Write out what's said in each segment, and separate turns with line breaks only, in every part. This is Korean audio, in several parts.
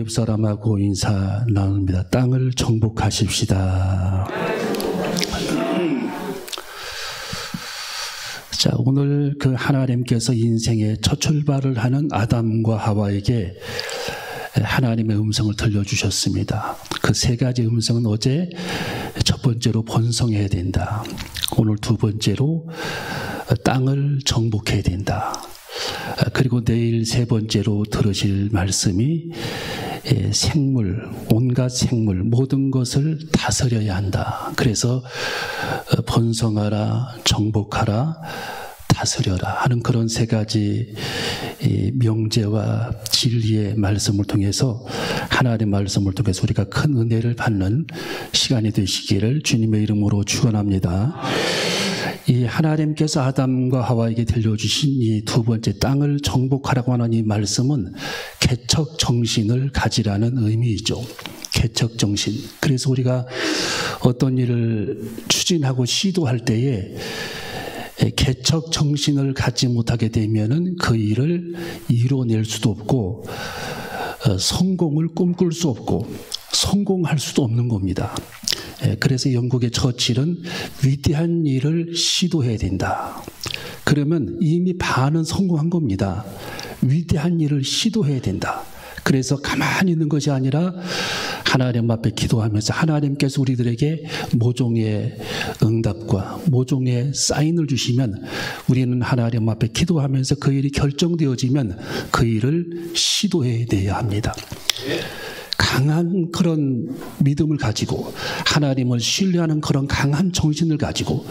옆사람하고 인사 나눕니다. 땅을 정복하십시다. 자, 오늘 그 하나님께서 인생의 첫 출발을 하는 아담과 하와에게 하나님의 음성을 들려주셨습니다. 그 세 가지 음성은 어제 첫 번째로 번성해야 된다. 오늘 두 번째로 땅을 정복해야 된다. 그리고 내일 세 번째로 들으실 말씀이 생물, 온갖 생물, 모든 것을 다스려야 한다. 그래서 번성하라, 정복하라, 다스려라 하는 그런 세 가지 명제와 진리의 말씀을 통해서, 하나님의 말씀을 통해서 우리가 큰 은혜를 받는 시간이 되시기를 주님의 이름으로 축원합니다. 이 하나님께서 아담과 하와에게 들려주신 이 두 번째 땅을 정복하라고 하는 이 말씀은 개척 정신을 가지라는 의미이죠. 개척 정신. 그래서 우리가 어떤 일을 추진하고 시도할 때에 개척 정신을 갖지 못하게 되면은 그 일을 이뤄낼 수도 없고 성공을 꿈꿀 수 없고 성공할 수도 없는 겁니다. 그래서 영국의 처칠은 위대한 일을 시도해야 된다. 그러면 이미 반은 성공한 겁니다. 위대한 일을 시도해야 된다. 그래서 가만히 있는 것이 아니라 하나님 앞에 기도하면서 하나님께서 우리들에게 모종의 응답과 모종의 사인을 주시면 우리는 하나님 앞에 기도하면서 그 일이 결정되어지면 그 일을 시도해야 합니다. 강한 그런 믿음을 가지고 하나님을 신뢰하는 그런 강한 정신을 가지고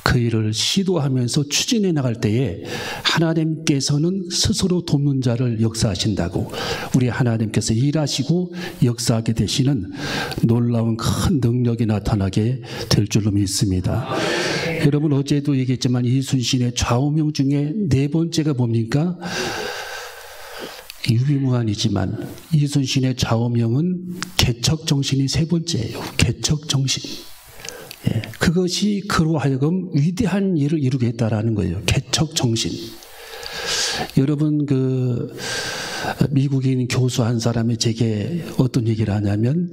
그 일을 시도하면서 추진해 나갈 때에 하나님께서는 스스로 돕는 자를 역사하신다고, 우리 하나님께서 일하시고 역사하게 되시는 놀라운 큰 능력이 나타나게 될 줄로 믿습니다. 여러분, 어제도 얘기했지만 이순신의 좌우명 중에 네 번째가 뭡니까? 유비무환이지만 이순신의 좌우명은 개척정신이 세 번째예요. 개척정신. 그것이 그로 하여금 위대한 일을 이루겠다라는 거예요. 개척정신. 여러분, 그 미국인 교수 한 사람이 제게 어떤 얘기를 하냐면,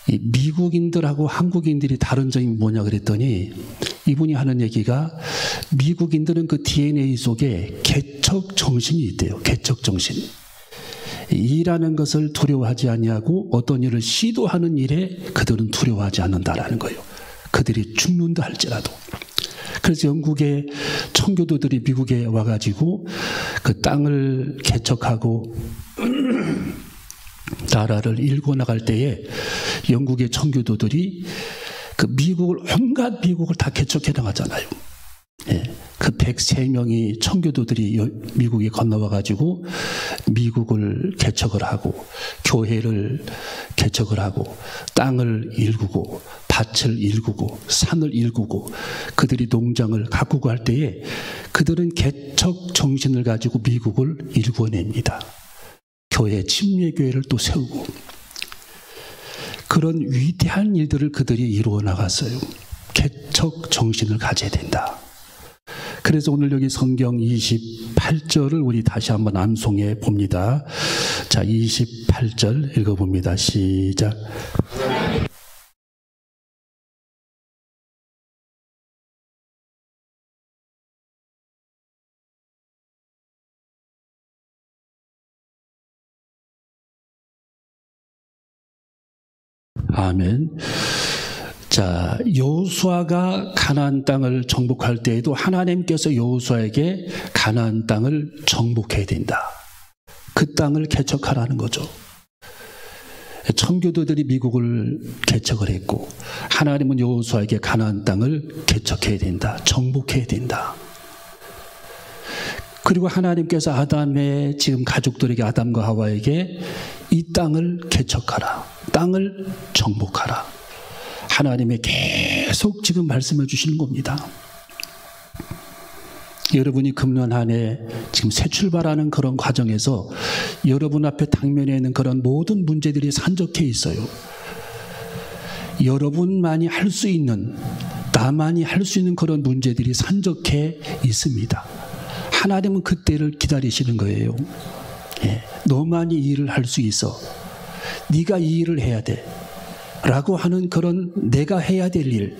이 미국인들하고 한국인들이 다른 점이 뭐냐 그랬더니, 이분이 하는 얘기가 미국인들은 그 DNA 속에 개척정신이 있대요. 개척정신. 일하는 것을 두려워하지 아니하고 어떤 일을 시도하는 일에 그들은 두려워하지 않는다라는 거예요. 그들이 죽는다 할지라도. 그래서 영국의 청교도들이 미국에 와가지고 그 땅을 개척하고 나라를 일궈 나갈 때에 영국의 청교도들이 그 온갖 미국을 다 개척해 나가잖아요. 그 103명이 청교도들이 미국에 건너와가지고 미국을 개척을 하고 교회를 개척을 하고 땅을 일구고 밭을 일구고 산을 일구고 그들이 농장을 가꾸고 할 때에 그들은 개척 정신을 가지고 미국을 일궈냅니다. 교회, 침례교회를 또 세우고 그런 위대한 일들을 그들이 이루어 나갔어요. 개척 정신을 가져야 된다. 그래서 오늘 여기 성경 28절을 우리 다시 한번 암송해 봅니다. 자, 28절 읽어봅니다. 시작. 아멘. 자, 여호수아가 가나안 땅을 정복할 때에도 하나님께서 여호수아에게 가나안 땅을 정복해야 된다. 그 땅을 개척하라는 거죠. 청교도들이 미국을 개척을 했고 하나님은 여호수아에게 가나안 땅을 개척해야 된다. 정복해야 된다. 그리고 하나님께서 아담의 지금 가족들에게 아담과 하와에게 이 땅을 개척하라. 땅을 정복하라. 하나님이 계속 지금 말씀해 주시는 겁니다. 여러분이 금년 한 해 지금 새 출발하는 그런 과정에서 여러분 앞에 당면에 있는 그런 모든 문제들이 산적해 있어요. 여러분만이 할 수 있는, 나만이 할 수 있는 그런 문제들이 산적해 있습니다. 하나님은 그때를 기다리시는 거예요. 너만이 이 일을 할 수 있어. 네가 이 일을 해야 돼. 라고 하는 그런 내가 해야 될 일,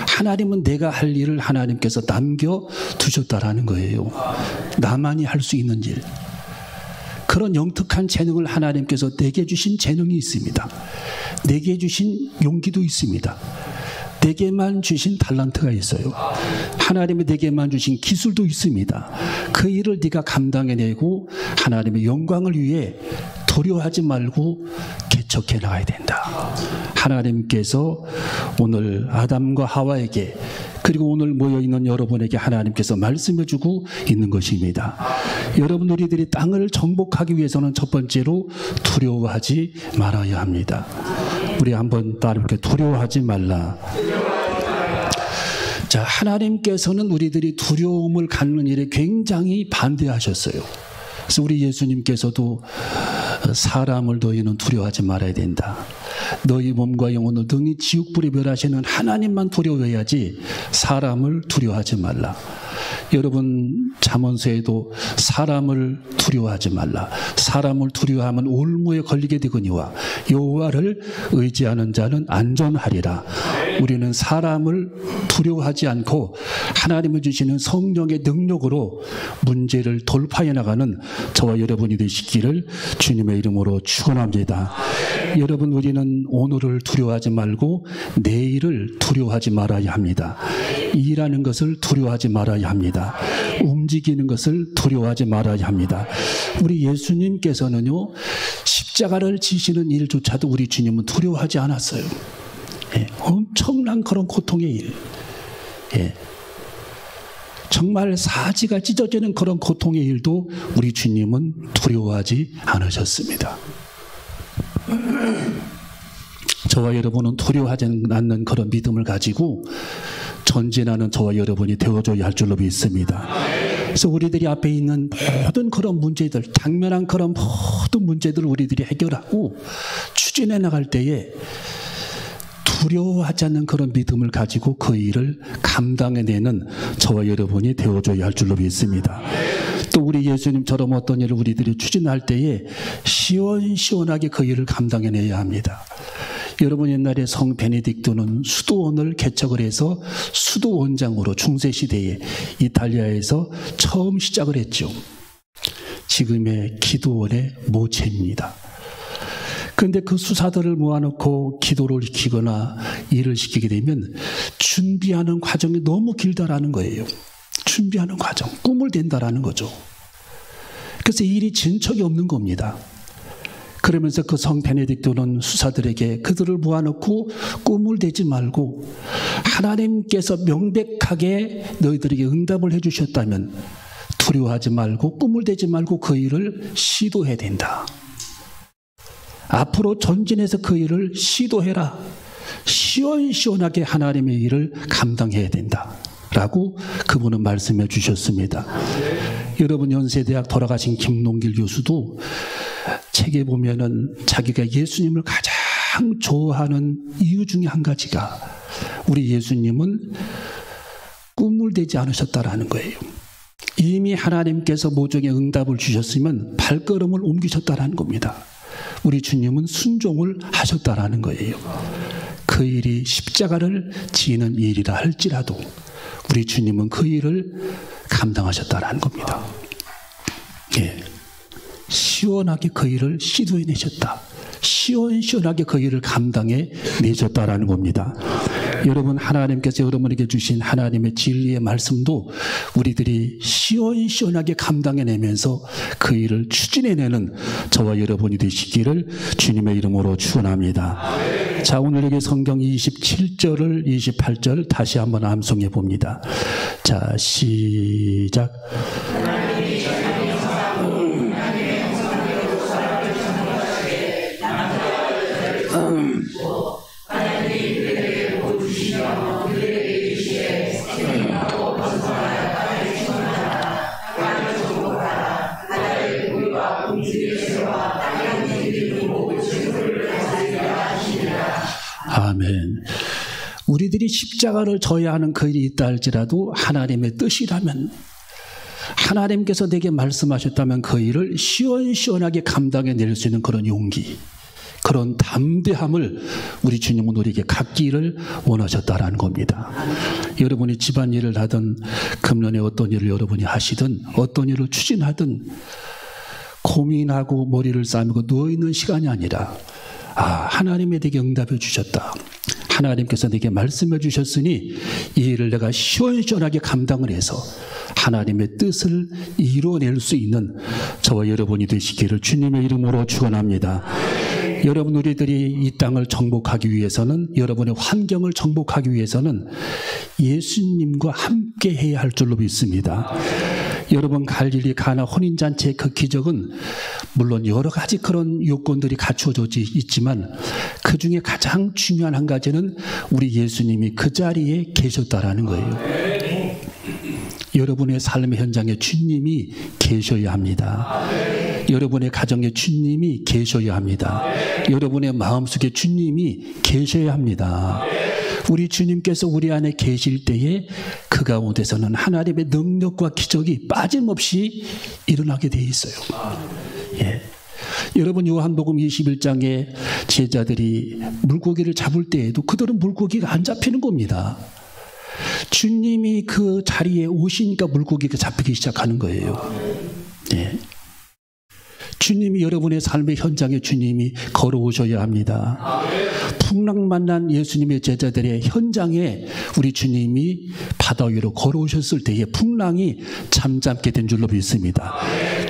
하나님은 내가 할 일을 하나님께서 남겨두셨다라는 거예요. 나만이 할 수 있는 일. 그런 영특한 재능을 하나님께서 내게 주신 재능이 있습니다. 내게 주신 용기도 있습니다. 내게만 주신 달란트가 있어요. 하나님이 내게만 주신 기술도 있습니다. 그 일을 네가 감당해내고 하나님의 영광을 위해 두려워하지 말고 개척해 나가야 된다. 하나님께서 오늘 아담과 하와에게, 그리고 오늘 모여있는 여러분에게 하나님께서 말씀해주고 있는 것입니다. 여러분, 우리들이 땅을 정복하기 위해서는 첫 번째로 두려워하지 말아야 합니다. 우리 한번 따르게 두려워하지 말라. 자, 하나님께서는 우리들이 두려움을 갖는 일에 굉장히 반대하셨어요. 그래서 우리 예수님께서도 사람을 너희는 두려워하지 말아야 된다. 너희 몸과 영혼을 등이 지옥불에 멸하시는 하나님만 두려워해야지 사람을 두려워하지 말라. 여러분, 잠언서에도 사람을 두려워하지 말라. 사람을 두려워하면 올무에 걸리게 되거니와 여호와를 의지하는 자는 안전하리라. 우리는 사람을 두려워하지 않고 하나님이 주시는 성령의 능력으로 문제를 돌파해 나가는 저와 여러분이 되시기를 주님의 이름으로 축원합니다. 여러분, 우리는 오늘을 두려워하지 말고 내일을 두려워하지 말아야 합니다. 일하는 것을 두려워하지 말아야 합니다. 움직이는 것을 두려워하지 말아야 합니다. 우리 예수님께서는요, 십자가를 지시는 일조차도 우리 주님은 두려워하지 않았어요. 엄청난 그런 고통의 일, 정말 사지가 찢어지는 그런 고통의 일도 우리 주님은 두려워하지 않으셨습니다. 저와 여러분은 두려워하지 않는 그런 믿음을 가지고 전진하는 저와 여러분이 되어줘야 할 줄로 믿습니다. 그래서 우리들이 앞에 있는 모든 그런 문제들, 당면한 그런 모든 문제들을 우리들이 해결하고 추진해 나갈 때에 두려워하지 않는 그런 믿음을 가지고 그 일을 감당해내는 저와 여러분이 되어줘야 할 줄로 믿습니다. 또 우리 예수님처럼 어떤 일을 우리들이 추진할 때에 시원시원하게 그 일을 감당해내야 합니다. 여러분, 옛날에 성 베네딕토는 수도원을 개척을 해서 수도원장으로 중세시대에 이탈리아에서 처음 시작을 했죠. 지금의 기도원의 모체입니다. 그런데 그 수사들을 모아놓고 기도를 시키거나 일을 시키게 되면 준비하는 과정이 너무 길다라는 거예요. 준비하는 과정, 꿈을 댄다라는 거죠. 그래서 일이 진척이 없는 겁니다. 그러면서 그 성 베네딕토는 수사들에게 그들을 모아놓고 꿈을 대지 말고 하나님께서 명백하게 너희들에게 응답을 해주셨다면 두려워하지 말고 꿈을 대지 말고 그 일을 시도해야 된다. 앞으로 전진해서 그 일을 시도해라. 시원시원하게 하나님의 일을 감당해야 된다. 라고 그분은 말씀해 주셨습니다. 여러분, 연세대학 돌아가신 김농길 교수도 책에 보면은 자기가 예수님을 가장 좋아하는 이유 중에 한 가지가 우리 예수님은 꿈을 대지 않으셨다라는 거예요. 이미 하나님께서 모종의 응답을 주셨으면 발걸음을 옮기셨다라는 겁니다. 우리 주님은 순종을 하셨다라는 거예요. 그 일이 십자가를 지는 일이라 할지라도 우리 주님은 그 일을 감당하셨다라는 겁니다. 시원하게 그 일을 시도해내셨다. 시원시원하게 그 일을 감당해 내셨다라는 겁니다. 여러분, 하나님께서 여러분에게 주신 하나님의 진리의 말씀도 우리들이 시원시원하게 감당해내면서 그 일을 추진해내는 저와 여러분이 되시기를 주님의 이름으로 축원합니다. 자, 오늘에게 성경 27절을 28절 다시 한번 암송해 봅니다. 자, 시작. 아멘. 우리들이 십자가를 져야 하는 그 일이 있다 할지라도 하나님의 뜻이라면 하나님께서 내게 말씀하셨다면 그 일을 시원시원하게 감당해낼 수 있는 그런 용기, 그런 담대함을 우리 주님은 우리에게 갖기를 원하셨다라는 겁니다. 여러분이 집안일을 하든 금년에 어떤 일을 여러분이 하시든 어떤 일을 추진하든 고민하고 머리를 싸매고 누워있는 시간이 아니라 하나님이 내게 응답해 주셨다. 하나님께서 내게 말씀해 주셨으니 이 일을 내가 시원시원하게 감당을 해서 하나님의 뜻을 이루어낼 수 있는 저와 여러분이 되시기를 주님의 이름으로 축원합니다. 여러분, 우리들이 이 땅을 정복하기 위해서는, 여러분의 환경을 정복하기 위해서는 예수님과 함께 해야 할 줄로 믿습니다. 여러분, 갈릴리 가나 혼인잔치의 그 기적은 물론 여러 가지 그런 요건들이 갖추어져 있지만 그 중에 가장 중요한 한 가지는 우리 예수님이 그 자리에 계셨다라는 거예요. 여러분의 삶의 현장에 주님이 계셔야 합니다. 여러분의 가정에 주님이 계셔야 합니다. 여러분의 마음속에 주님이 계셔야 합니다. 우리 주님께서 우리 안에 계실 때에 그 가운데서는 하나님의 능력과 기적이 빠짐없이 일어나게 돼 있어요. 예. 여러분, 요한복음 21장에 제자들이 물고기를 잡을 때에도 그들은 물고기가 안 잡히는 겁니다. 주님이 그 자리에 오시니까 물고기가 잡히기 시작하는 거예요. 예. 주님이 여러분의 삶의 현장에 주님이 걸어오셔야 합니다. 풍랑 만난 예수님의 제자들의 현장에 우리 주님이 바다 위로 걸어오셨을 때에 풍랑이 잠잠게 된 줄로 믿습니다.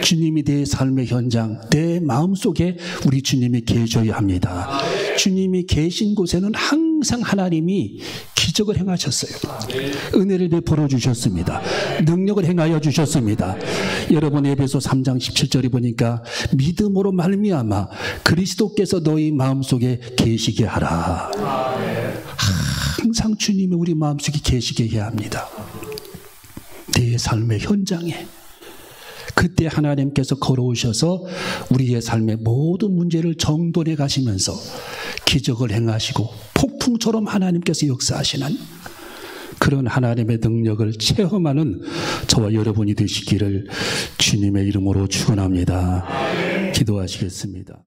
주님이 내 삶의 현장, 내 마음속에 우리 주님이 계셔야 합니다. 주님이 계신 곳에는 항상 하나님이 기적을 행하셨어요. 은혜를 베풀어 주셨습니다. 능력을 행하여 주셨습니다. 여러분, 에베소 3장 17절에 보니까 믿음으로 말미암아 그리스도께서 너희 마음속에 계시게 하라. 항상 주님이 우리 마음속에 계시게 해야 합니다. 내 삶의 현장에. 그때 하나님께서 걸어오셔서 우리의 삶의 모든 문제를 정돈해 가시면서 기적을 행하시고 폭풍처럼 하나님께서 역사하시는 그런 하나님의 능력을 체험하는 저와 여러분이 되시기를 주님의 이름으로 축원합니다. 기도하시겠습니다.